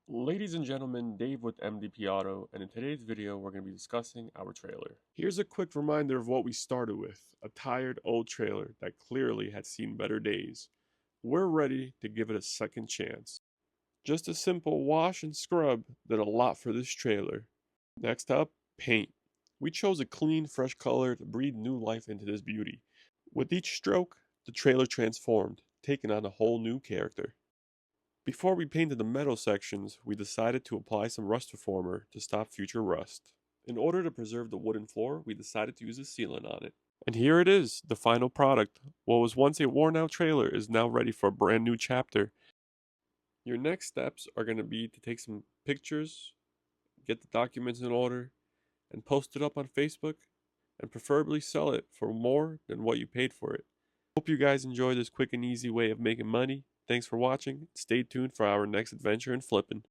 Ladies and gentlemen, Dave with MDP Auto, and in today's video, we're going to be discussing our trailer. Here's a quick reminder of what we started with, a tired old trailer that clearly had seen better days. We're ready to give it a second chance. Just a simple wash and scrub did a lot for this trailer. Next up, paint. We chose a clean, fresh color to breathe new life into this beauty. With each stroke, the trailer transformed, taking on a whole new character. Before we painted the metal sections, we decided to apply some rust reformer to stop future rust. In order to preserve the wooden floor, we decided to use a sealant on it. And here it is, the final product. What was once a worn out trailer is now ready for a brand new chapter. Your next steps are going to be to take some pictures, get the documents in order, and post it up on Facebook, and preferably sell it for more than what you paid for it. Hope you guys enjoy this quick and easy way of making money. Thanks for watching. Stay tuned for our next adventure in flipping.